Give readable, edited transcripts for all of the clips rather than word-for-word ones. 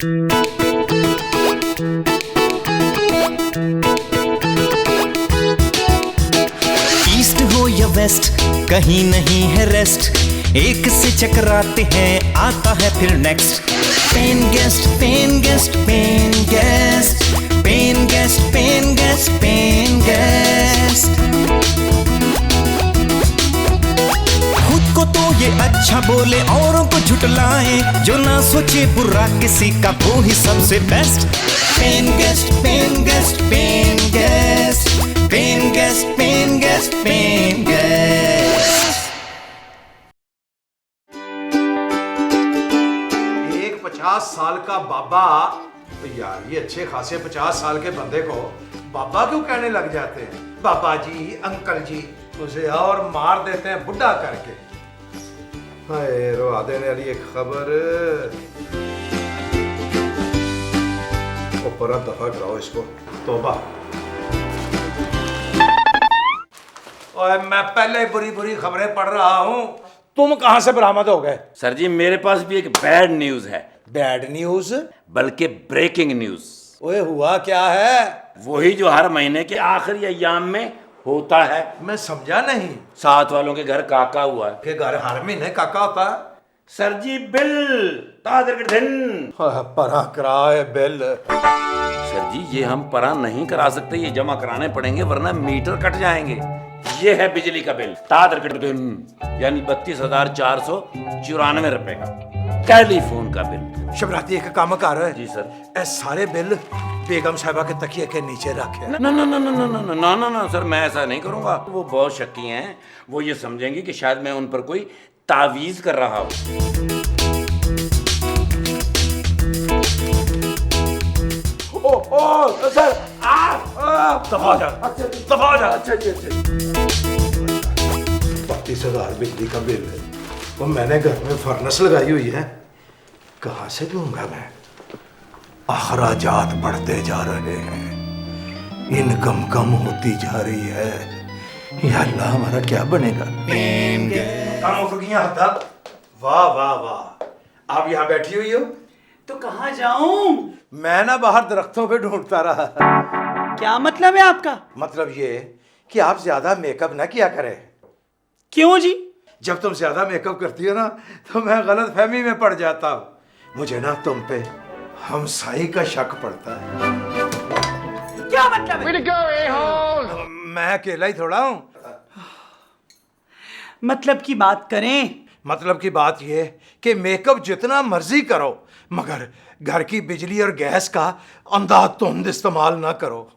East हो या waste, कहीं नहीं है रेस्ट, एक से चकराते हैं आता है फिर next. Pen guest, pen guest, pen guest, pen guest, pen guest, pen guest. खुद को तो ये अच्छा बोले, औरों को झुटलाए, जो ना सोचे बुरा किसी का वो ही सबसे best. Pen guest, pen guest, pen guest, pen guest, pen guest, pen guest. एक 50 साल का बाबा, तो यार ये अच्छे खासे 50 साल के बंदे को बाबा क्यों कहने लग जाते हैं? बाबा जी, अंकल जी, उसे और मार देते हैं बुढ़ा करके। हाय, रोआ देने वाली एक खबर। ऊपर दफा कराओ इसको। तौबा। और मैं पहले बुरी बुरी खबरें पढ़ रहा हूँ, तुम कहां से बरामद हो गए? सर जी, मेरे पास भी एक बैड न्यूज है। Bad news? बल्कि ब्रेकिंग न्यूज। ओए, हुआ क्या है? वही जो हर महीने के आखिरी अय्याम में होता है। मैं समझा नहीं। साथ वालों के घर काका हुआ है। के घर हर महीने काका होता है? सर जी, बिल तादर के दिन परा कराए बिल। सर जी, ये हम परा नहीं करा सकते, ये जमा कराने पड़ेंगे वरना मीटर कट जाएंगे। ये है बिजली का बिल तादर के दिन, यानी 32,494 रुपए का। टेलीफोन का बिल। शिवरात्रि एक काम कर। जी सर। ए सारे बिल बेगम साहबा के तकिए के नीचे रखे। ना ना ना ना ना ना ना ना ना ना सर, मैं ऐसा नहीं करूंगा। वो बहुत शक्की हैं, वो ये समझेंगे कि शायद मैं उन पर कोई तावीज कर रहा हूं। ओ सर, दफा जा, दफा जा। अच्छा जी, अच्छा। 32,000 बिजली का बिल है, वो मैंने घर में फर्नेस लगाई हुई है, कहाँ से दूंगा मैं? अखराजात बढ़ते जा रहे हैं, इनकम कम होती जा रही है। या अल्लाह, हमारा क्या बनेगा? वाह वाह वाह, आप यहाँ बैठी हुई हो? तो कहाँ जाऊं? मैं ना बाहर दरख्तों पे ढूंढता रहा। क्या मतलब है आपका? मतलब ये कि आप ज्यादा मेकअप ना किया करें। क्यों जी? जब तुम ज्यादा मेकअप करती हो ना, तो मैं गलत फहमी में पड़ जाता हूँ। मुझे ना तुम पे हमसाई का शक पड़ता है। क्या मतलब है? मैं अकेला ही थोड़ा हूँ। मतलब की बात करें। मतलब की बात ये कि मेकअप जितना मर्जी करो, मगर घर की बिजली और गैस का अंधाधुंध इस्तेमाल ना करो।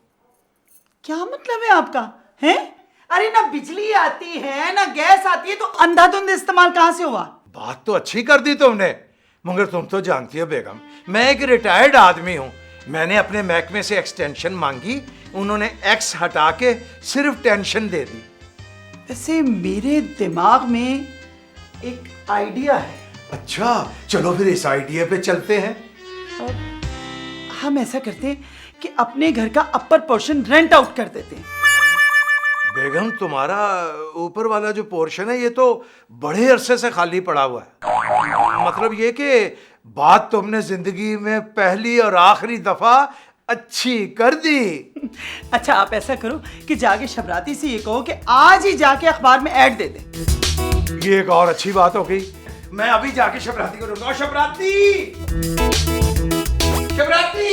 क्या मतलब है आपका? हैं? अरे ना बिजली आती है ना गैस आती है, तो अंधाधुंध इस्तेमाल कहां से हुआ? बात तो अच्छी कर दी तुमने, मगर तुम तो जानती हो बेगम, मैं एक रिटायर्ड आदमी हूँ। मैंने अपने महकमे से एक्सटेंशन मांगी, उन्होंने एक्स हटा के सिर्फ टेंशन दे दी। वैसे मेरे दिमाग में एक आइडिया है। अच्छा, चलो फिर इस आइडिया पे चलते हैं। हम ऐसा करते हैं कि अपने घर का अपर पोर्शन रेंट आउट कर देते हैं। बेगम, तुम्हारा ऊपर वाला जो पोर्शन है ये तो बड़े अरसे से खाली पड़ा हुआ है। मतलब ये कि बात तुमने जिंदगी में पहली और आखिरी दफा अच्छी कर दी। अच्छा, आप ऐसा करो कि जाके शबराती से ये कहो कि आज ही जाके अखबार में ऐड दे दे। ये एक और अच्छी बात हो गई। मैं अभी जाके शबराती को ढूंढूंगा। शबराती, शबराती।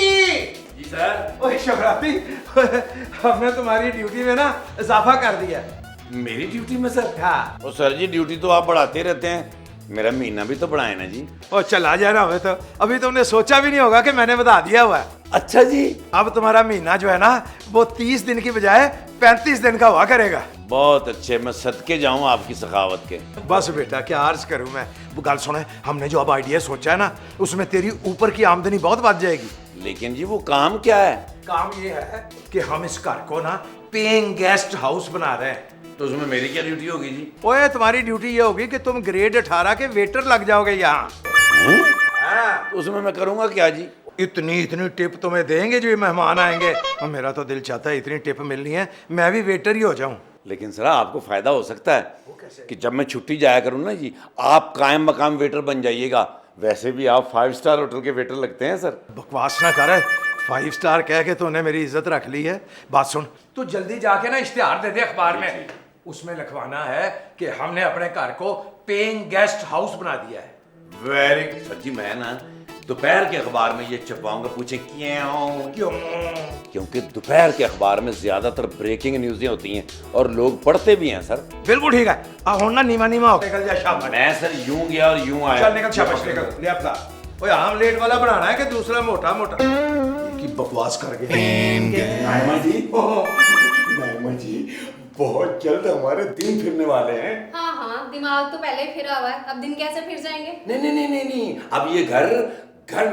जी सर। ओए शबराती, हमने तुम्हारी ड्यूटी में ना इजाफा कर दिया। मेरी ड्यूटी में सर? हाँ। ओ सर जी, ड्यूटी तो आप बढ़ाते रहते हैं, मेरा महीना भी तो बढ़ाए ना जी। और चला जाना हमें तो अभी तुमने सोचा भी नहीं होगा कि मैंने बता दिया हुआ है। अच्छा जी। अब तुम्हारा महीना जो है ना, वो 30 दिन की बजाय 35 दिन का हुआ करेगा। बहुत अच्छे, मैं सदके जाऊं आपकी सखावत के। बस बेटा, क्या अर्ज करूं मैं। वो गाल सुने, हमने जो अब आइडिया सोचा है ना, उसमें तेरी ऊपर की आमदनी बहुत बढ़ जाएगी। लेकिन जी वो काम क्या है? काम ये है कि हम इस घर को ना पेइंग गेस्ट हाउस बना रहे हैं। तो उसमें मेरी क्या ड्यूटी होगी जी? ओए, तुम्हारी ड्यूटी ये होगी कि तुम ग्रेड 18 के वेटर लग जाओगे यहाँ। तो उसमें मैं करूंगा क्या जी? इतनी इतनी टिप तुम्हें देंगे जो ये मेहमान आएंगे, और मेरा तो दिल चाहता है इतनी टिप मिलनी है मैं भी वेटर ही हो जाऊं। लेकिन सर आपको फायदा हो सकता है कि जब मैं छुट्टी जाया करूं ना जी, आप कायम मकाम वेटर बन जाइएगा, वैसे भी आप 5 स्टार होटल के वेटर लगते हैं सर। बकवास ना कर, 5 स्टार कह के तूने मेरी इज्जत रख ली है। बात सुन, तू जल्दी जाके ना इश्तिहार दे दे अखबार में, उसमें लिखवाना है कि हमने अपने घर को पेइंग गेस्ट हाउस बना दिया है। वेरी सर जी, मैं ना दोपहर के अखबार में ये छपवाऊंगा, पूछें क्यों? क्योंकि दोपहर के अखबार में ज्यादातर ब्रेकिंग न्यूज़ें होती हैं और लोग पढ़ते भी हैं सर। बिल्कुल ठीक है, अब हो ना नीमा नीमा हो निकल जा शाबाश। मैं सर यूं गया और यूं आया। चल निकल शाबाश निकल ले अपना। ओए आमलेट वाला बनाना है कि दूसरा मोटा मोटा? की बकवास कर गए। नाइमा जी बहुत जल्द हमारे दिन फिरने वाले हैं। हाँ हाँ, दिमाग तो पहले ही फिरा हुआ है, अब दिन कैसे फिर जाएंगे? नहीं, अब ये घर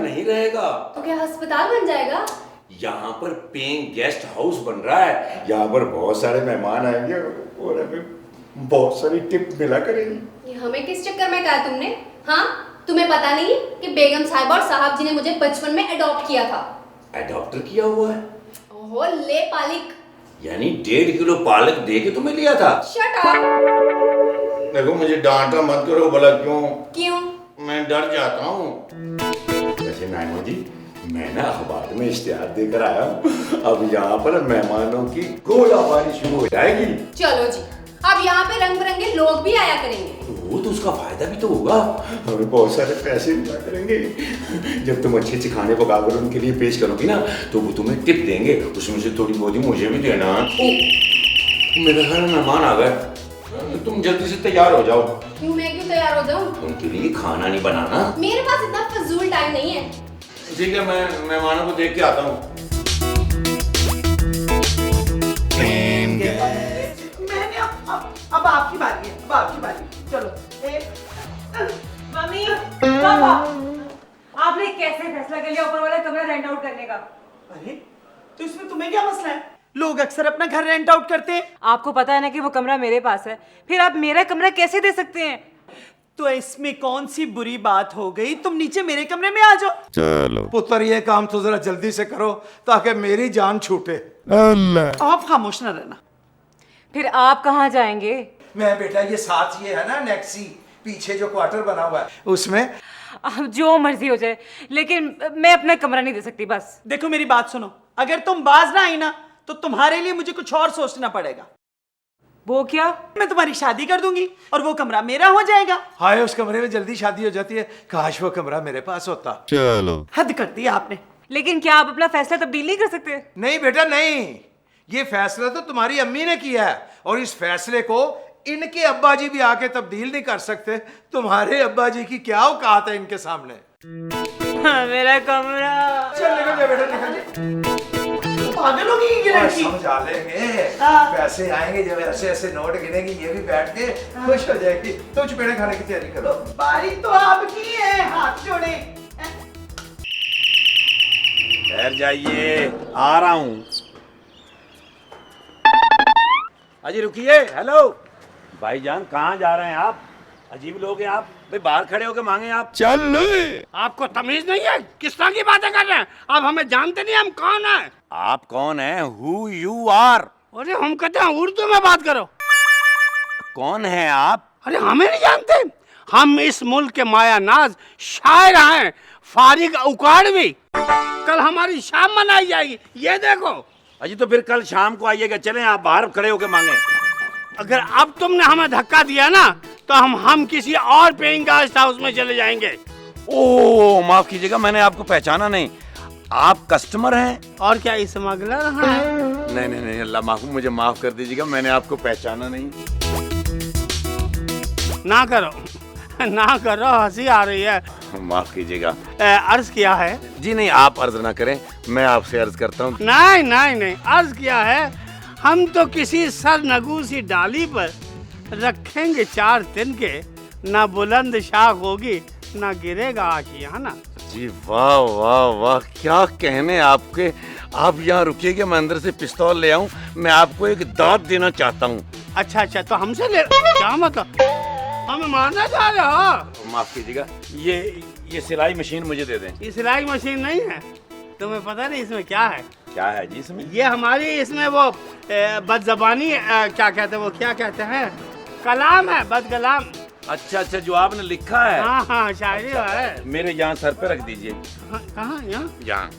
नहीं रहेगा। तो क्या अस्पताल बन जाएगा? यहाँ पर पेइंग गेस्ट हाउस बन रहा है, यहाँ पर बहुत सारे मेहमान आएंगे और हमें बहुत सारी टिप मिला करेंगी। ये हमें किस चक्कर में कहा तुमने? हाँ, तुम्हें पता नहीं कि बेगम साहिब और साहब जी ने मुझे बचपन में अडॉप्ट किया था। अडॉप्टर किया हुआ है? ओहो, ले पालिक, यानी 1.5 किलो पालक दे के तुम्हें लिया था? Shut up. देखो मुझे डांटा मत करो, भला क्यों? मैं डर जाता हूँ। वैसे नाइमा जी, मैं ना अखबार में इश्तिहार देकर आया हूँ, अब यहाँ पर मेहमानों की गोलाबारी शुरू हो जाएगी। चलो जी, अब यहाँ पे रंग बिरंगे लोग भी आया करेंगे। वो तो उसका फायदा भी तो होगा, हमें बहुत सारे पैसे मिला करेंगे। जब तुम अच्छे अच्छे खाने पकाकर उनके लिए पेश करोगी ना, तो वो तुम्हें टिप देंगे, उसमें से थोड़ी बहुत ही मुझे भी देना। मेरे घर में मेहमान आ गए, तुम जल्दी से तैयार हो जाओ। क्यों, मैं क्यों तैयार हो जाऊँ? उनके लिए खाना नहीं बनाना। मेरे पास इतना फजूल टाइम नहीं है। ठीक है, मैं मेहमानों को देख के आता हूँ। मैंने अब आपकी बारी है, अब आपकी बारी। चलो मम्मी पापा, आपने कैसे फैसला कर लिया ऊपर वाला कमरा रेंट आउट करने का? अरे तो इसमें तुम्हें क्या मसला है? लोग अक्सर अपना घर रेंट आउट करते हैं। आपको पता है ना कि वो कमरा मेरे पास है, फिर आप मेरा कमरा कैसे दे सकते हैं? तो इसमें कौन सी बुरी बात हो गई? तुम नीचे मेरे कमरे में आ जाओ। चलो पुत्र, ये काम तो जरा जल्दी से करो ताकि मेरी जान छूटे। आप खामोश ना रहना। फिर आप कहाँ जाएंगे? मैं बेटा ये साथ ये है ना नेक्सी, पीछे जो क्वार्टर बना हुआ है उसमें। अब जो मर्जी हो जाए, लेकिन मैं अपना कमरा नहीं दे सकती। बस देखो मेरी बात सुनो, अगर तुम बाज ना आई ना तो तुम्हारे लिए मुझे कुछ और सोचना पड़ेगा। वो क्या? मैं तुम्हारी शादी कर दूंगी और वो कमरा मेरा हो जाएगा। हाय, उस कमरे में जल्दी शादी हो जाती है, काश वो कमरा मेरे पास होता। हद कर दिया आपने। लेकिन क्या आप अपना फैसला तब्दील नहीं कर सकते? नहीं बेटा नहीं, ये फैसला तो तुम्हारी अम्मी ने किया है और इस फैसले को इनके अब्बा जी भी आके तब्दील नहीं कर सकते। तुम्हारे अब्बा जी की क्या औकात है इनके सामने। मेरा कमरा। चल निकल जा बेटा, निकल जा। पागल होगी ये लड़की। समझा लेंगे, हाँ। पैसे आएंगे जब ऐसे ऐसे नोट गिनेगी, ये भी बैठ के खुश हो जाएगी। तो चुपेड़े खाने की तैयारी करो। बारी तो आपकी है, हाथ जोड़े। ठहर जाइए, आ रहा हूँ। अजी रुकिए। हेलो भाईजान, कहाँ जा रहे हैं आप? अजीब लोग हैं आप। भाई बाहर खड़े होकर मांगे आप। आपको तमीज नहीं है? किस तरह की बातें कर रहे हैं आप? हमें जानते नहीं, हम कौन है? आप कौन हैं? Who you are? अरे हम कहते हैं उर्दू में बात करो। कौन है आप? अरे हमें नहीं जानते? हम इस मुल्क के माया नाज शायर हैं, फारिग उकाड़वी। कल हमारी शाम मनाई जाएगी, ये देखो। अजी तो फिर कल शाम को आइएगा। चलें, आप बाहर खड़े होकर मांगे। अगर अब तुमने हमें धक्का दिया ना तो हम किसी और पेइंग गेस्ट हाउस में चले जाएंगे। ओह माफ कीजिएगा, मैंने आपको पहचाना नहीं। आप कस्टमर हैं? और क्या स्मगलर हैं? नहीं, अल्लाह माफ, मुझे माफ कर दीजिएगा, मैंने आपको पहचाना नहीं। ना करो ना करो, हंसी आ रही है। माफ कीजिएगा। अर्ज किया है। जी नहीं, आप अर्ज ना करें, मैं आपसे अर्ज करता हूँ। नहीं, अर्ज किया है। हम तो किसी सरनगू सी डाली पर रखेंगे 4 दिन के, ना बुलंद शाख होगी ना गिरेगा आशियाना। जी वाह वाह वाह, क्या कहने आपके। आप यहाँ रुकिएगा, मैं अंदर से पिस्तौल ले आऊं, मैं आपको एक दांत देना चाहता हूँ। अच्छा, तो हमसे ले, क्या मतलब? हमें मारना चाह रहे हो? माफ कीजिएगा, ये सिलाई मशीन मुझे दे दें। ये सिलाई मशीन नहीं है, तुम्हें पता नहीं इसमें क्या है? क्या है जी इसमें? ये हमारी इसमें वो बदजबानी क्या कहते हैं, वो क्या कहते हैं, कलाम है, बदकलाम। अच्छा अच्छा, जो आपने लिखा है। हाँ हाँ शायरी है। मेरे यहाँ सर पे रख दीजिए। कहाँ यहाँ? यहाँ।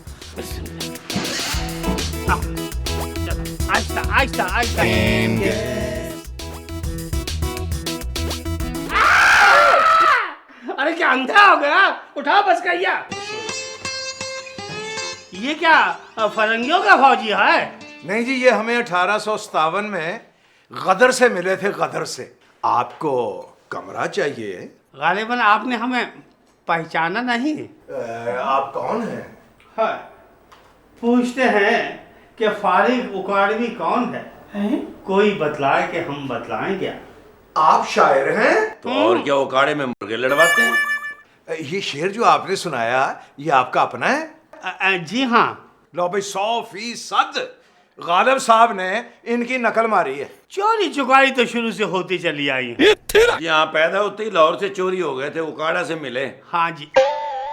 आहिस्ता आहिस्ता आहिस्ता। अरे क्या अंधा हो गया? उठाओ बस कहिया। ये क्या फरंगियों का फौजी है? नहीं जी, ये हमें 1857 में गदर से मिले थे, गदर से। आपको कमरा चाहिए? गालिबन आपने हमें पहचाना नहीं। आप कौन हैं? हाँ, पूछते हैं कि फारिग उकाड़वी कौन है? कोई बतलाए कि हम बतलाएं क्या? आप शायर हैं? तो और क्या, उकाड़े में मुर्गे लड़वाते हैं? ये शेर जो आपने सुनाया, ये आपका अपना है? जी हाँ। लो भाई, 100% गालिब साहब ने इनकी नकल मारी है। चोरी चुकारी तो शुरू से होती चली आई है। यहाँ पैदा होते ही लाहौर से चोरी हो गए थे, उकाड़ा से मिले। हाँ जी।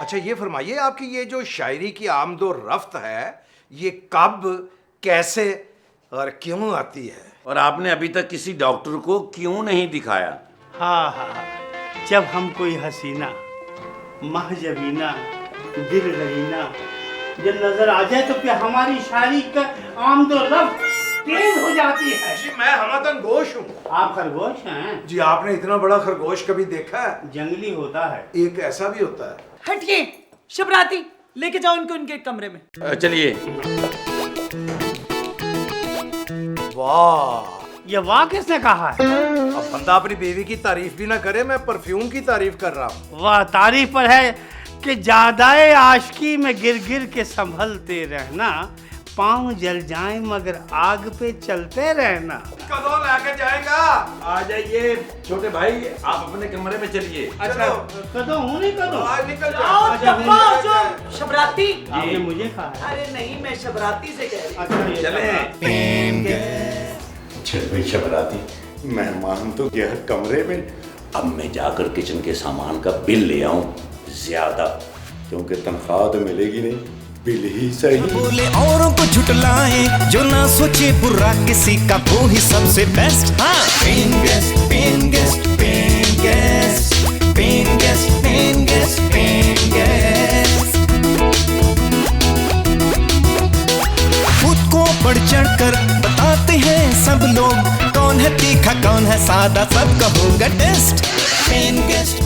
अच्छा ये फरमाइए, आपकी ये जो शायरी की आमदो रफ्त है, ये कब, कैसे और क्यों आती है? और आपने अभी तक किसी डॉक्टर को क्यों नहीं दिखाया? हाँ हाँ, जब हम कोई हसीना महजबीना दिल रहीना जब नजर आ जाए तो फिर हमारी शायरी का आमदो रफ्त तेज हो जाती है। जी मैं हमतन गोश हूँ। आप खरगोश हैं? जी आपने इतना बड़ा खरगोश कभी देखा है? जंगली होता है। एक ऐसा भी होता है। हटिए शबराती, लेके जाओ इनको उनके कमरे में। चलिए। वाह, ये वाह किसने कहा है? अब बंदा अपनी बीवी की तारीफ भी ना करे, मैं परफ्यूम की तारीफ कर रहा हूँ। वाह तारीफ पर है कि ज्यादाए आशिकी में गिर गिर के संभलते रहना, पाँव जल जाए मगर आग पे चलते रहना। कदों लेके जाएगा? आ जाइए छोटे भाई, आप अपने कमरे में चलिए। अच्छा कदों हूँ नहीं कदों? आज निकल आओ जाओ। डब्बा, जो शबराती। आपने मुझे कहा है। अरे नहीं, मैं शबराती से कह रही हूँ। अच्छा ये चले। चल भाई शबराती, मेहमान तो गया कमरे में। अब मैं जाकर किचन के सामान का बिल ले आऊं ज्यादा, क्योंकि तनख्वाह तो मिलेगी नहीं, बिल ही सही। बोले औरों को झुटलाए, जो ना सोचे बुरा किसी का, वो ही सबसे बेस्ट। हाँ, pen guest, pen guest, pen guest, pen guest, pen guest, pen guest. खुद को बढ़ चढ़ कर बताते हैं सब लोग, कौन है तीखा कौन है सादा, सबका होगा टेस्ट। Pen guest,